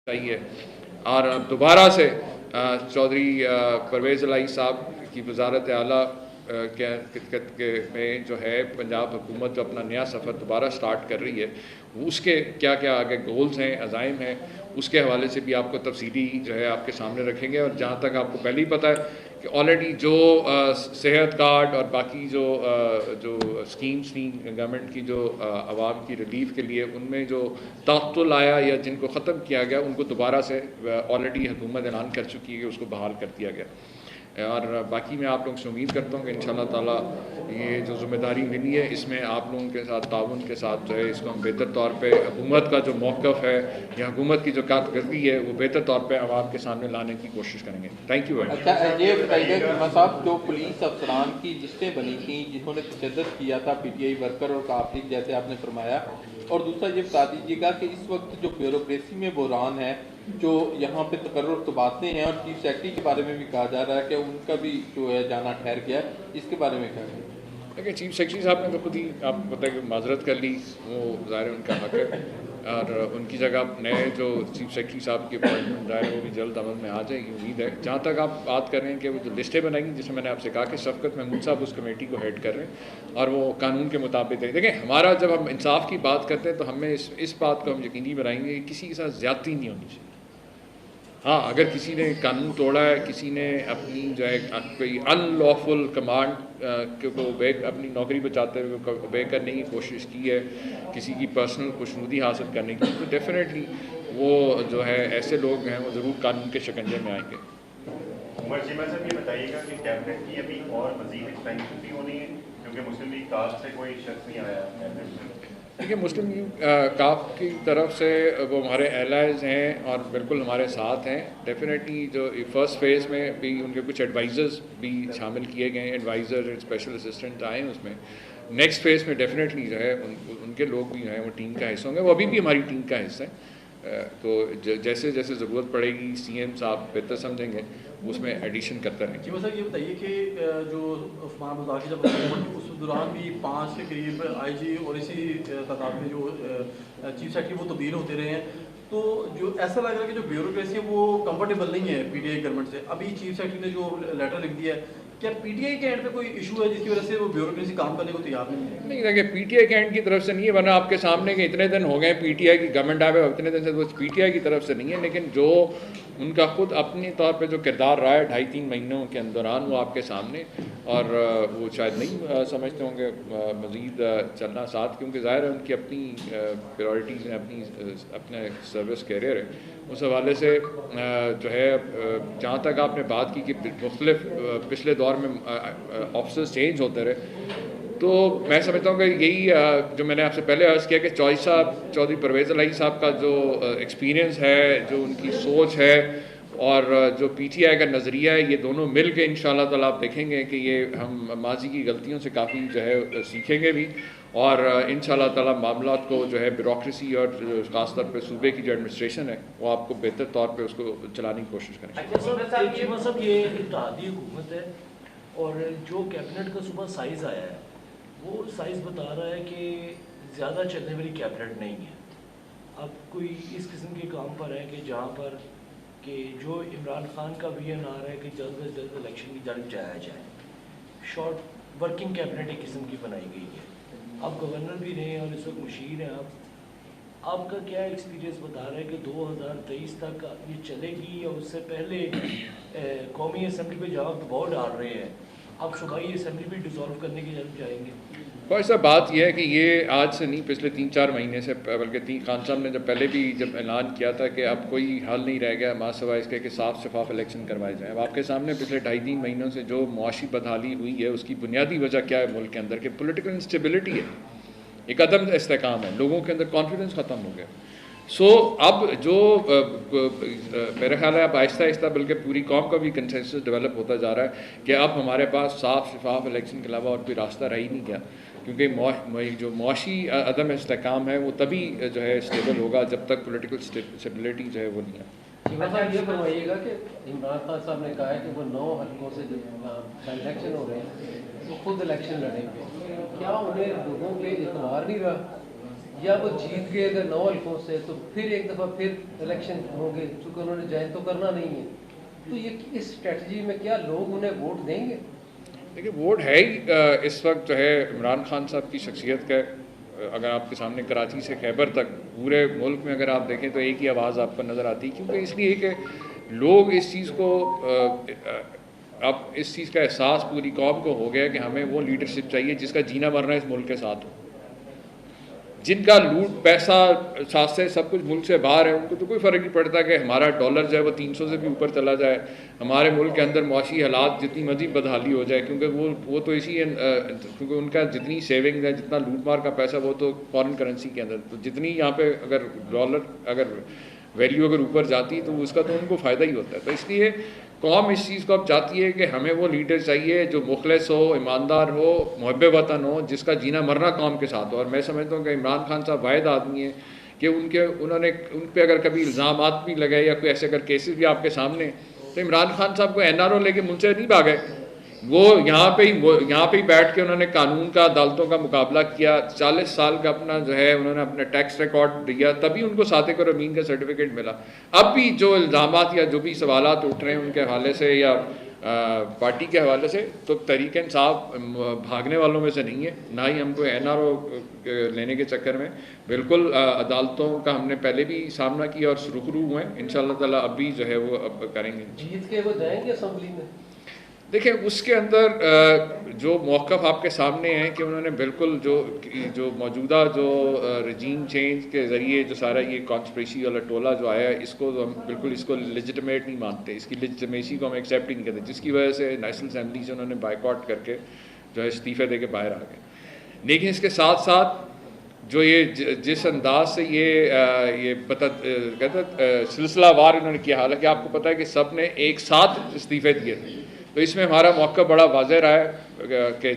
چاہیے اور دوبارہ سے چودھری پرویز الہی صاحب کی وزارت اعلیٰ میں جو ہے پنجاب حکومت جو اپنا نیا سفر دوبارہ سٹارٹ کر رہی ہے، اس کے کیا کیا آگے گولز ہیں، عزائم ہیں، اس کے حوالے سے بھی آپ کو تفصیلی جو ہے آپ کے سامنے رکھیں گے۔ اور جہاں تک آپ کو پہلے ہی پتہ ہے کہ آلریڈی جو صحت کارڈ اور باقی جو اسکیمز تھیں گورنمنٹ کی جو عوام کی ریلیف کے لیے، ان میں جو تعطل آیا یا جن کو ختم کیا گیا، ان کو دوبارہ سے آلریڈی حکومت اعلان کر چکی ہے کہ اس کو بحال کر دیا گیا۔ اور باقی میں آپ لوگوں سے امید کرتا ہوں کہ انشاءاللہ تعالیٰ یہ جو ذمہ داری ملی ہے، اس میں آپ لوگوں کے ساتھ تعاون کے ساتھ جو ہے اس کو ہم بہتر طور پہ حکومت کا جو موقف ہے یا حکومت کی جو کارکردگی ہے وہ بہتر طور پہ عوام کے سامنے لانے کی کوشش کریں گے۔ Thank you very much. اچھا یہ بتائیے کہ صاحب جو پولیس افسران کی لسٹیں بنی تھیں جنہوں نے تشدد کیا تھا پی ٹی آئی ورکر اور کافی جیسے آپ نے فرمایا، اور دوسرا یہ بتا دیجیے گا کہ اس وقت جو بیوروکریسی میں بحران ہے، جو یہاں پہ تقرر تبادلے ہیں اور چیف سیکرٹری کے بارے میں بھی کہا جا رہا ہے کہ ان کا بھی جو ہے جانا ٹھہر گیا ہے، اس کے بارے میں کیا ہے؟ دیکھیں چیف سیکرٹری صاحب نے تو خود ہی آپ کو پتہ ہے کہ معذرت کر لی، وہ ظاہر ان کا حق ہے، اور ان کی جگہ نئے جو چیف سیکرٹری صاحب کی اپوائنٹمنٹ ظاہر وہ بھی جلد عمل میں آ جائے گی، امید ہے۔ جہاں تک آپ بات کر رہے ہیں کہ وہ جو لسٹیں بنائیں گی، جس میں نے آپ سے کہا کہ شفقت محمود صاحب اس کمیٹی کو ہیڈ کر رہے ہیں اور وہ قانون کے مطابق ہے۔ دیکھیں ہمارا جب ہم انصاف کی بات کرتے ہیں تو ہمیں اس بات کو ہم یقینی بنائیں گے کہ کسی کے ساتھ زیادتی نہیں ہونی چاہیے۔ ہاں اگر کسی نے قانون توڑا ہے، کسی نے اپنی جو ہے کوئی ان لافل کمانڈ کو اپنی نوکری بچاتے ہوئے اوبے کرنے کی کوشش کی ہے، کسی کی پرسنل خوشنودی حاصل کرنے کی، تو ڈیفینیٹلی وہ جو ہے ایسے لوگ ہیں وہ ضرور قانون کے شکنجے میں آئیں گے۔ عمر چیمہ صاحب یہ بتائیے گا کہ کیبنٹ کی ابھی اور مزید ایکسپینشن بھی ہونی ہے کیونکہ مسلم لیگ کاف سے کوئی شخص نہیں آیا کیبنٹ میں؟ دیکھیے مسلم لیگ کاف کی طرف سے وہ ہمارے الائز ہیں اور بالکل ہمارے ساتھ ہیں۔ ڈیفینیٹلی جو فرسٹ فیز میں بھی ان کے کچھ ایڈوائزرز بھی شامل کیے گئے ہیں، ایڈوائزر اسپیشل اسسٹنٹ آئے ہیں اس میں۔ نیکسٹ فیز میں ڈیفینیٹلی جو ہے ان کے لوگ بھی ہیں وہ ٹیم کا حصہ ہوں گے، وہ ابھی بھی ہماری ٹیم کا حصہ ہیں۔ تو جیسے جیسے ضرورت پڑے گی سی ایم صاحب بہتر سمجھیں گے اس میں ایڈیشن کرتے رہیں گے۔ جی صاحب یہ بتائیے کہ جو عثمان مذاکرہ جب اس دوران بھی 5 کے قریب آئی جی اور اسی تعداد میں جو چیف سیکرٹری وہ تبدیل ہوتے رہے ہیں، تو جو ایسا لگ رہا ہے کہ جو بیوروکریسی ہے وہ کمفرٹیبل نہیں ہے پی ٹی آئی گورنمنٹ سے۔ ابھی چیف سیکرٹری نے جو لیٹر لکھ دیا ہے، کیا پی ٹی آئی کے اینڈ پہ کوئی ایشو ہے جس کی وجہ سے وہ بیوروکریسی کام کرنے کو تیار نہیں ہے؟ نہیں دیکھیں پی ٹی آئی کے اینڈ کی طرف سے نہیں ہے، ورنہ آپ کے سامنے کہ اتنے دن ہو گئے پی ٹی آئی کی گورنمنٹ آئے ہوئے اتنے دن سے وہ پی ٹی آئی کی طرف سے نہیں ہے، لیکن جو ان کا خود اپنی طور پہ جو کردار رہا ہے 2.5-3 مہینوں کے دوران وہ آپ کے سامنے، اور وہ شاید نہیں سمجھتے ہوں گے مزید چلنا ساتھ، کیونکہ ظاہر ہے ان کی اپنی پریورٹیز ہیں، اپنے سروس کیریئر ہے۔ اس حوالے سے جو ہے جہاں تک آپ نے بات کی کہ مختلف پچھلے دور میں آفیسرز چینج ہوتے رہے، تو میں سمجھتا ہوں کہ یہی جو میں نے آپ سے پہلے عرض کیا کہ چودھری پرویز الہی صاحب کا جو ایکسپیرینس ہے، جو ان کی سوچ ہے اور جو پی ٹی آئی کا نظریہ ہے، یہ دونوں مل کے انشاءاللہ تعالیٰ آپ دیکھیں گے کہ یہ ہم ماضی کی غلطیوں سے کافی جو ہے سیکھیں گے بھی، اور انشاءاللہ تعالیٰ معاملات کو جو ہے بیوروکریسی اور خاص طور پہ صوبے کی جو ایڈمنسٹریشن ہے وہ آپ کو بہتر طور پہ اس کو چلانے کی کوشش کریں گے۔ صاحب یہ اتحادی حکومت ہے اور جو کیبنٹ کا صبح سائز آیا ہے وہ سائز بتا رہا ہے کہ زیادہ چلنے والی کیبنٹ نہیں ہے۔ اب کوئی اس قسم کے کام پر ہے کہ جہاں پر کہ جو عمران خان کا ویژن آ رہا ہے کہ جلد از جلد الیکشن کی جانب جایا جائے، شارٹ ورکنگ کیبنٹ ایک قسم کی بنائی گئی ہے۔ آپ گورنر بھی رہے ہیں اور اس وقت مشیر ہیں، آپ کا کیا ایکسپیرینس بتا رہا ہے کہ 2023 تک یہ چلے گی یا اس سے پہلے قومی اسمبلی پہ جہاں دباؤ ڈال رہے ہیں آپ صوبائی اسمبلی بھی ڈیزالو کرنے کی جانب جائیں گے؟ بس صاحب بات یہ ہے کہ یہ آج سے نہیں، پچھلے 3-4 مہینے سے، بلکہ خان صاحب نے جب پہلے بھی جب اعلان کیا تھا کہ اب کوئی حل نہیں رہ گیا ماں سوائے اس کے کہ صاف شفاف الیکشن کروائے جائیں۔ اب آپ کے سامنے پچھلے 2.5-3 مہینوں سے جو معاشی بدحالی ہوئی ہے اس کی بنیادی وجہ کیا ہے ملک کے اندر کہ پولیٹیکل انسٹیبلٹی ہے، ایک عدم استحکام ہے، لوگوں کے اندر کانفیڈنس ختم ہو گیا۔ اب جو میرا خیال ہے اب آہستہ آہستہ بلکہ پوری قوم کا بھی کنسنسس ڈیولپ ہوتا جا رہا ہے کہ اب ہمارے پاس صاف شفاف الیکشن کے علاوہ اور کوئی راستہ رہ ہی نہیں گیا، کیونکہ جو معاشی عدم استحکام ہے وہ تبھی جو ہے اسٹیبل ہوگا جب تک پولیٹیکل اسٹیبلٹی جو ہے وہ نہیں ہے۔ صاحب یہ فرمائیے گا کہ عمران خان صاحب نے کہا ہے کہ وہ 9 حلقوں سے جو الیکشن ہو رہے ہیں وہ خود الیکشن لڑیں گے، کیا انہیں لوگوں کے اعتبار نہیں رہا؟ یا وہ جیت گئے اگر 9 حلقوں سے تو پھر ایک دفعہ پھر الیکشن ہوں گے، چونکہ انہوں نے جوائن تو کرنا نہیں ہے. تو یہ اس اسٹریٹجی میں کیا لوگ انہیں ووٹ دیں گے؟ دیکھیے ووٹ ہے ہی اس وقت جو ہے عمران خان صاحب کی شخصیت کا. اگر آپ کے سامنے کراچی سے خیبر تک پورے ملک میں اگر آپ دیکھیں تو ایک ہی آواز آپ کو نظر آتی ہے، کیونکہ اس لیے کہ لوگ اس چیز کو اب اس چیز کا احساس پوری قوم کو ہو گیا کہ ہمیں وہ لیڈرشپ چاہیے جس کا جینا مرنا اس ملک کے ساتھ ہو. جن کا لوٹ پیسہ ساتھ سے سب کچھ ملک سے باہر ہے، ان کو تو کوئی فرق نہیں پڑتا کہ ہمارا ڈالر جو ہے وہ 300 سے بھی اوپر چلا جائے، ہمارے ملک کے اندر معاشی حالات جتنی مرضی بدحالی ہو جائے، کیونکہ وہ تو کیونکہ ان کا جتنی سیونگ ہے، جتنا لوٹ مار کا پیسہ وہ تو فارن کرنسی کے اندر، تو جتنی یہاں پہ اگر ڈالر اگر ویلیو اگر اوپر جاتی تو اس کا تو ان کو فائدہ ہی ہوتا ہے. تو اس لیے قوم اس چیز کو اب چاہتی ہے کہ ہمیں وہ لیڈر چاہیے جو مخلص ہو، ایماندار ہو، محب وطن ہو، جس کا جینا مرنا قوم کے ساتھ ہو. اور میں سمجھتا ہوں کہ عمران خان صاحب واحد آدمی ہیں کہ انہوں نے ان پہ اگر کبھی الزامات بھی لگائے یا کوئی ایسے اگر کیسز بھی آپ کے سامنے، تو عمران خان صاحب کو NRO لے کے ملک سے نہیں بھاگے. وہ یہاں پہ ہی بیٹھ کے انہوں نے قانون کا، عدالتوں کا مقابلہ کیا. 40 سال کا اپنا جو ہے انہوں نے اپنا ٹیکس ریکارڈ دیا، تبھی ان کو صادق اور امین کا سرٹیفکیٹ ملا. اب بھی جو الزامات یا جو بھی سوالات اٹھ رہے ہیں ان کے حوالے سے یا پارٹی کے حوالے سے، تو تحریک انصاف بھاگنے والوں میں سے نہیں ہے، نہ ہی ہم کو NRO لینے کے چکر میں. بالکل عدالتوں کا ہم نے پہلے بھی سامنا کیا اور سرخرو ہوئے ہیں، انشاءاللہ تعالیٰ اب بھی جو ہے وہ اب کریں گے. جیت کے وہ جائیں گے اسمبلی میں؟ دیکھیں اس کے اندر جو موقف آپ کے سامنے ہیں کہ انہوں نے بالکل جو موجودہ جو رجیم چینج کے ذریعے جو سارا یہ کانسپریسی والا ٹولہ جو آیا ہے، اس کو ہم بالکل اس کو لیجٹمیٹ نہیں مانتے، اس کی لیجٹمیسی کو ہم ایکسیپٹ ہی نہیں کرتے، جس کی وجہ سے نیشنل اسمبلی سے انہوں نے بائیکاٹ کر کے جو ہے استعفے دے کے باہر آ گئے. لیکن اس کے ساتھ ساتھ جو یہ جس انداز سے یہ سلسلہ وار انہوں نے کیا، حالانکہ آپ کو پتہ ہے کہ سب نے ایک ساتھ استعفے دیے تھے، تو اس میں ہمارا موقع بڑا واضح رہا ہے کہ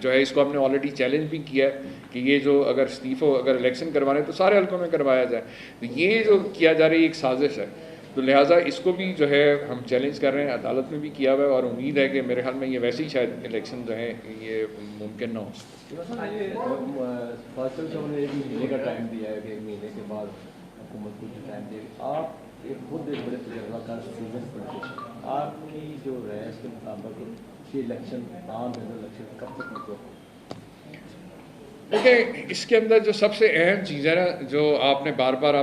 جو ہے اس کو ہم نے آلریڈی چیلنج بھی کیا ہے کہ یہ جو اگر اگر الیکشن کروانے تو سارے حلقوں میں کروایا جائے. تو یہ جو کیا جا رہی ایک سازش ہے، تو لہٰذا اس کو بھی جو ہے ہم چیلنج کر رہے ہیں. عدالت میں بھی کیا ہوا ہے اور امید ہے کہ میرے خیال میں یہ ویسے ہی شاید الیکشن جو ہے یہ ممکن نہ ہو. فاصل صاحب نے ایک مہینے کا ٹائم دیا ہے کہ ایک مہینے کے بعد حکومت کو جو ٹائم دے گی. آپ خود ایک بڑے تجربہ کار اسٹوڈنٹ پڑھتے، آپ کی جو رائے اس کے مطابق یہ الیکشن عام الیکشن کب تک مطلب؟ دیکھیں اس کے اندر جو سب سے اہم چیز ہے نا، جو آپ نے بار بار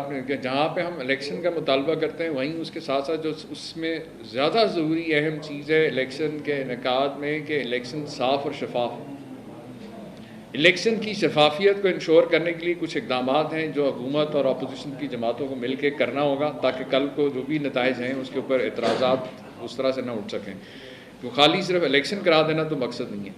جہاں پہ ہم الیکشن کا مطالبہ کرتے ہیں، وہیں اس کے ساتھ ساتھ جو اس میں زیادہ ضروری اہم چیز ہے الیکشن کے انعقاد میں کہ الیکشن صاف اور شفاف ہو. الیکشن کی شفافیت کو انشور کرنے کے لیے کچھ اقدامات ہیں جو حکومت اور اپوزیشن کی جماعتوں کو مل کے کرنا ہوگا، تاکہ کل کو جو بھی نتائج ہیں اس کے اوپر اعتراضات اس طرح سے نہ اٹھ سکیں. تو خالی صرف الیکشن کرا دینا تو مقصد نہیں ہے.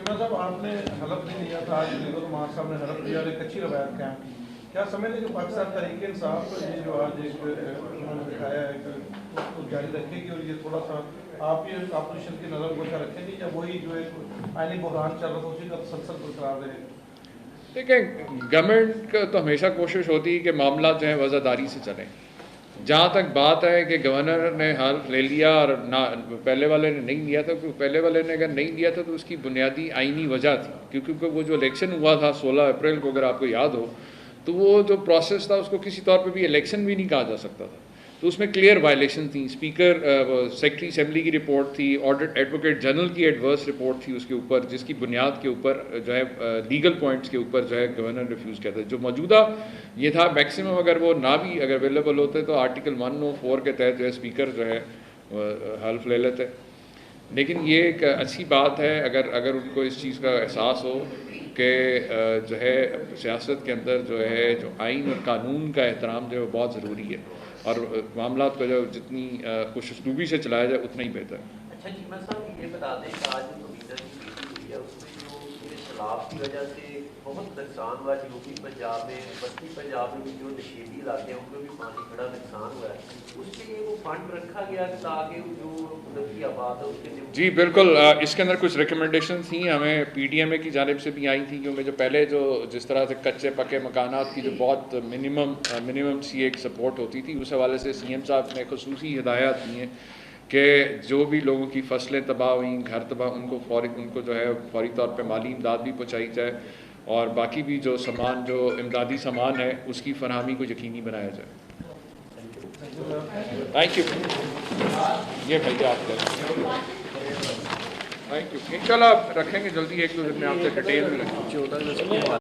صاحب آپ نے حلف نہیں لیا تھا، آج الرحمان صاحب نے حلف لیا اور ایک اچھی روایت قائم کی. کیا سمجھتے ہیں کہ پاکستان تحریک انصاف یہ جو آج ایک انہوں نے دکھایا ہے کہ اس کو جاری رکھے گی اور یہ تھوڑا سا آپ یہ اپوزیشن کی نظر گوشہ رکھیں گی، یا وہی جو ایک آئینی بحران چل رہا تھا اسی کا تسلسل برقرار رہے گا؟ دیکھیں گورنمنٹ کا تو ہمیشہ کوشش ہوتی ہے کہ معاملات جو ہیں وضاحت سے چلیں. جہاں تک بات ہے کہ گورنر نے حلف لے لیا اور نہ پہلے والے نے نہیں لیا تھا، کیونکہ پہلے والے نے اگر نہیں لیا تھا تو اس کی بنیادی آئینی وجہ تھی، کیونکہ وہ جو الیکشن ہوا تھا 16 اپریل کو اگر آپ کو یاد ہو، تو وہ جو پروسیس تھا اس کو کسی طور پہ بھی الیکشن بھی نہیں کہا جا سکتا تھا. تو اس میں کلیئر وائلیشن تھیں. اسپیکر سیکرٹری اسمبلی کی رپورٹ تھی، ایڈوکیٹ جنرل کی ایڈورس رپورٹ تھی اس کے اوپر، جس کی بنیاد کے اوپر جو ہے لیگل پوائنٹس کے اوپر جو ہے گورنر ریفیوز کیا تھا. جو موجودہ یہ تھا میکسیمم اگر وہ نہ بھی اگر اویلیبل ہوتے تو آرٹیکل 104 کے تحت جو ہے اسپیکر جو ہے حلف لے لیتے. لیکن یہ ایک اچھی بات ہے اگر ان کو اس چیز کا احساس ہو کہ جو ہے سیاست کے اندر جو ہے جو آئین اور قانون کا احترام جو ہے وہ بہت ضروری ہے، اور معاملات کو جو جتنی خوش اسلوبی سے چلایا جائے اتنا ہی بہتر ہے. اچھا جی، میں صاحب یہ بتا دیں کہ آج جو کمیٹر کی میٹنگ ہوئی ہے اس میں جو سیلاب کی وجہ سے بہت نقصان ہوا ہے، جنوبی پنجاب میں، وسطی پنجاب میں بھی جو نشیبی علاقے ہیں ان میں بھی پانی بڑا نقصان ہوا ہے. اس کے لیے وہ فنڈ رکھا گیا تاکہ جو نقی آباد ہے اس کے لیے؟ جی بالکل، اس کے اندر کچھ ریکمنڈیشن تھیں ہمیں PDMA کی جانب سے بھی آئی تھیں، کیونکہ جو پہلے جس طرح سے کچے پکے مکانات کی جو بہت منیمم سی ایک سپورٹ ہوتی تھی، اس حوالے سے CM صاحب نے خصوصی ہدایات دی ہیں کہ جو بھی لوگوں کی فصلیں تباہ ہوئیں، گھر تباہ، ان کو جو ہے فوری طور پہ مالی امداد بھی پہنچائی جائے. اور باقی بھی جو سامان جو امدادی سامان ہے اس کی فراہمی کو یقینی بنایا جائے. Thank you. یہ بھائی آپ کا تھینک یو. انشاءاللہ آپ رکھیں گے جلدی, ایک دو دن میں آپ سے ڈیٹیل میں رکھیں.